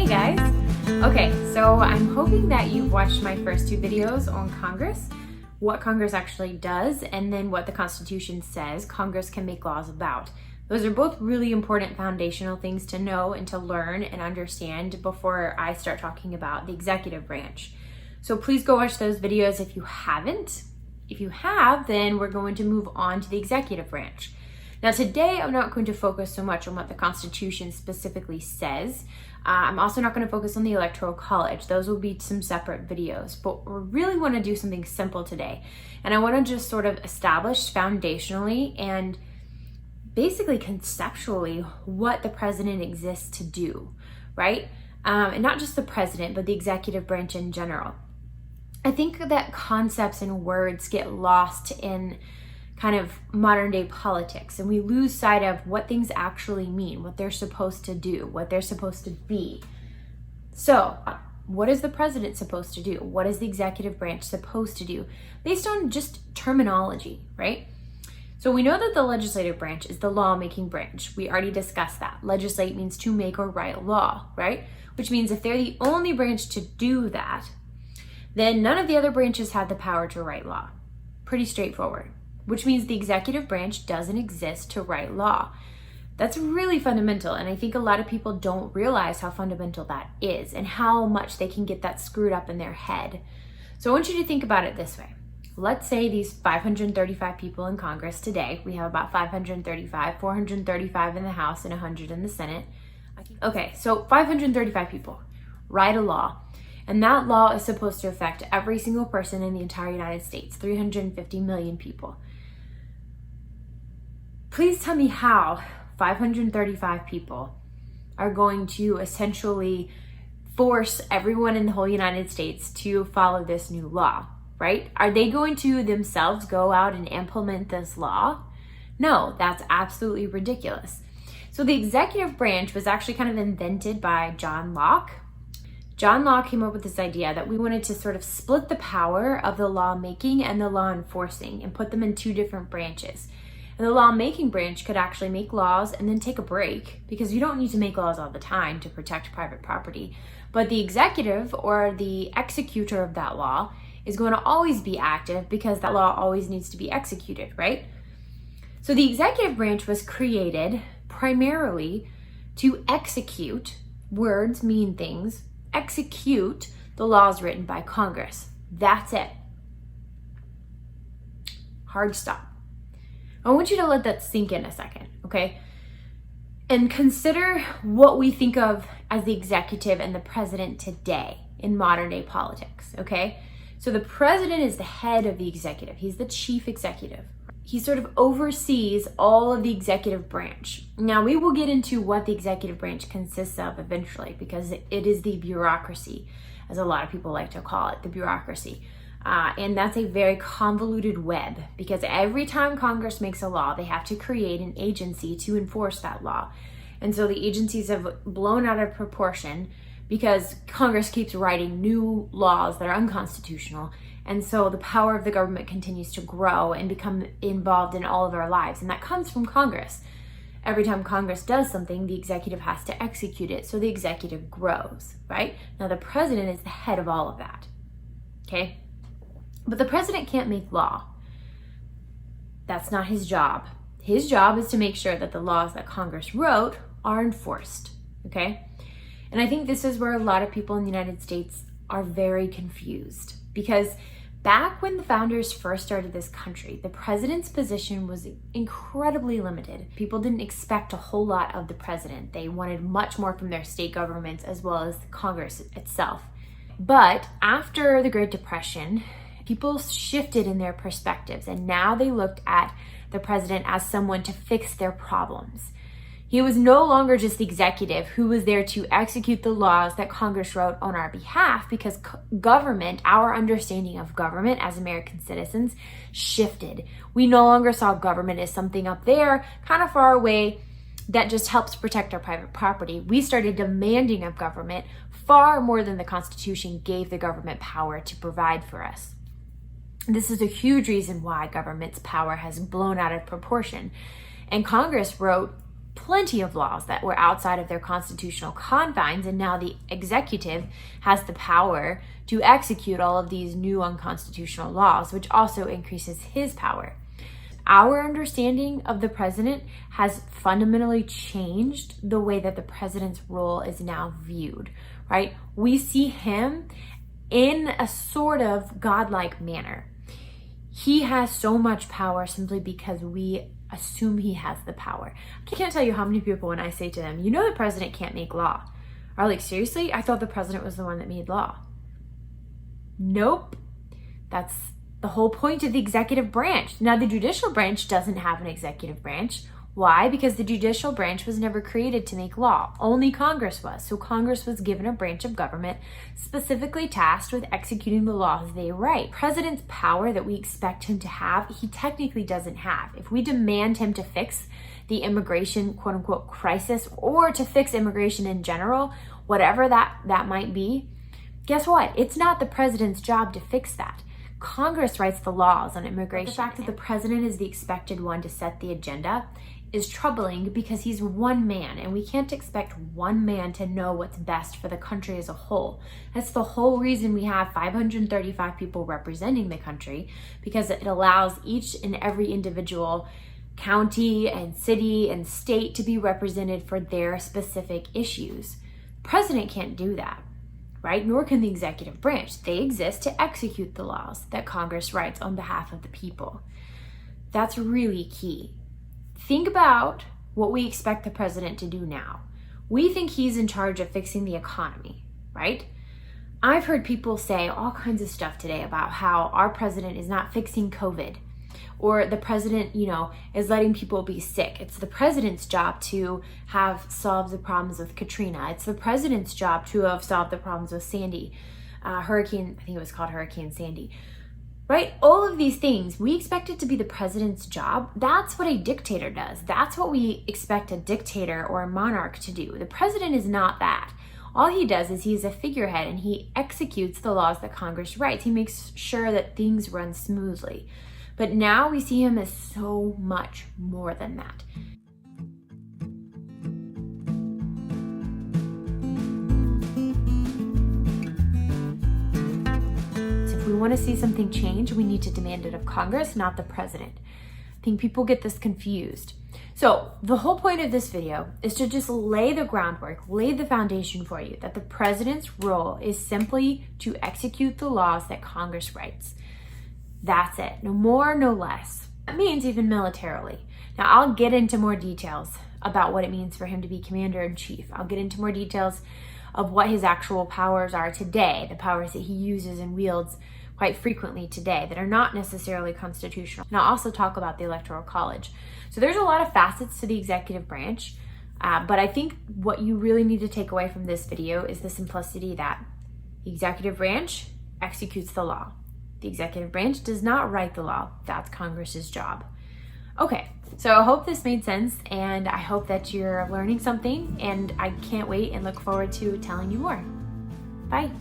guys. Okay, so I'm hoping that you've watched my first two videos on Congress, what Congress actually does, and then what the Constitution says Congress can make laws about. Those are both really important foundational things to know and to learn and understand before I start talking about the executive branch. So please go watch those videos if you haven't. If you have, then we're going to move on to the executive branch. Now today, I'm not going to focus so much on what the Constitution specifically says. I'm also not going to focus on the Electoral College. Those will be some separate videos, but we really want to do something simple today. And I want to just sort of establish foundationally and basically conceptually what the president exists to do, right? And not just the president, but the executive branch in general. I think that concepts and words get lost in kind of modern day politics, and we lose sight of what things actually mean, what they're supposed to do, what they're supposed to be. So, what is the president supposed to do? What is the executive branch supposed to do? Based on just terminology, right? So we know that the legislative branch is the lawmaking branch. We already discussed that. Legislate means to make or write law, right? Which means if they're the only branch to do that, then none of the other branches have the power to write law. Pretty straightforward. Which means the executive branch doesn't exist to write law. That's really fundamental, and I think a lot of people don't realize how fundamental that is and how much they can get that screwed up in their head. So I want you to think about it this way. Let's say these 535 people in Congress today, we have about 535, 435 in the House and 100 in the Senate. Okay, so 535 people write a law, and that law is supposed to affect every single person in the entire United States, 350 million people. Please tell me how 535 people are going to essentially force everyone in the whole United States to follow this new law, right? Are they going to themselves go out and implement this law? No, that's absolutely ridiculous. So the executive branch was actually kind of invented by John Locke. John Locke came up with this idea that we wanted to sort of split the power of the lawmaking and the law enforcing and put them in two different branches. And the lawmaking branch could actually make laws and then take a break, because you don't need to make laws all the time to protect private property. But the executive, or the executor of that law, is going to always be active because that law always needs to be executed, right? So the executive branch was created primarily to execute, words mean things, execute the laws written by Congress. That's it. Hard stop. I want you to let that sink in a second, okay? And consider what we think of as the executive and the president today in modern day politics, okay? So the president is the head of the executive. He's the chief executive. He sort of oversees all of the executive branch. Now, we will get into what the executive branch consists of eventually, because it is the bureaucracy, as a lot of people like to call it, the bureaucracy. And that's a very convoluted web, because every time Congress makes a law, they have to create an agency to enforce that law. And so the agencies have blown out of proportion because Congress keeps writing new laws that are unconstitutional. And so the power of the government continues to grow and become involved in all of our lives. And that comes from Congress. Every time Congress does something, the executive has to execute it. So the executive grows, right? Now the president is the head of all of that, okay? But the president can't make law. That's not his job. His job is to make sure that the laws that Congress wrote are enforced, okay? And I think this is where a lot of people in the United States are very confused, because back when the founders first started this country, the president's position was incredibly limited. People didn't expect a whole lot of the president. They wanted much more from their state governments as well as Congress itself. But after the Great Depression, people shifted in their perspectives, and now they looked at the president as someone to fix their problems. He was no longer just the executive who was there to execute the laws that Congress wrote on our behalf, because government, our understanding of government as American citizens, shifted. We no longer saw government as something up there, kind of far away, that just helps protect our private property. We started demanding of government far more than the Constitution gave the government power to provide for us. This is a huge reason why government's power has blown out of proportion. And Congress wrote plenty of laws that were outside of their constitutional confines, and now the executive has the power to execute all of these new unconstitutional laws, which also increases his power. Our understanding of the president has fundamentally changed the way that the president's role is now viewed, right? We see him in a sort of godlike manner. He has so much power simply because we assume he has the power. I can't tell you how many people, when I say to them, the president can't make law, are like, seriously? I thought the president was the one that made law. Nope. That's the whole point of the executive branch. Now, the judicial branch doesn't have an executive branch. Why? Because the judicial branch was never created to make law. Only Congress was. So Congress was given a branch of government specifically tasked with executing the laws they write. President's power that we expect him to have, he technically doesn't have. If we demand him to fix the immigration quote unquote crisis, or to fix immigration in general, whatever that might be, guess what? It's not the president's job to fix that. Congress writes the laws on immigration. The fact that the president is the expected one to set the agenda is troubling because he's one man, and we can't expect one man to know what's best for the country as a whole. That's the whole reason we have 535 people representing the country, because it allows each and every individual county and city and state to be represented for their specific issues. The president can't do that, right? Nor can the executive branch. They exist to execute the laws that Congress writes on behalf of the people. That's really key. Think about what we expect the president to do now. We think he's in charge of fixing the economy, right? I've heard people say all kinds of stuff today about how our president is not fixing COVID, or the president, is letting people be sick. It's the president's job to have solved the problems with Katrina. It's the president's job to have solved the problems with Sandy, I think it was called Hurricane Sandy. Right? All of these things, we expect it to be the president's job. That's what a dictator does. That's what we expect a dictator or a monarch to do. The president is not that. All he does is he's a figurehead, and he executes the laws that Congress writes. He makes sure that things run smoothly. But now we see him as so much more than that. We want to see something change, we need to demand it of Congress, not the president. I think people get this confused. So the whole point of this video is to just lay the groundwork, lay the foundation for you that the president's role is simply to execute the laws that Congress writes. That's it. No more, no less. That means even militarily. Now, I'll get into more details about what it means for him to be commander-in-chief. I'll get into more details of what his actual powers are today, the powers that he uses and wields quite frequently today that are not necessarily constitutional. And I'll also talk about the Electoral College. So there's a lot of facets to the executive branch, but I think what you really need to take away from this video is the simplicity that the executive branch executes the law. The executive branch does not write the law. That's Congress's job. Okay, so I hope this made sense, and I hope that you're learning something, and I can't wait and look forward to telling you more. Bye.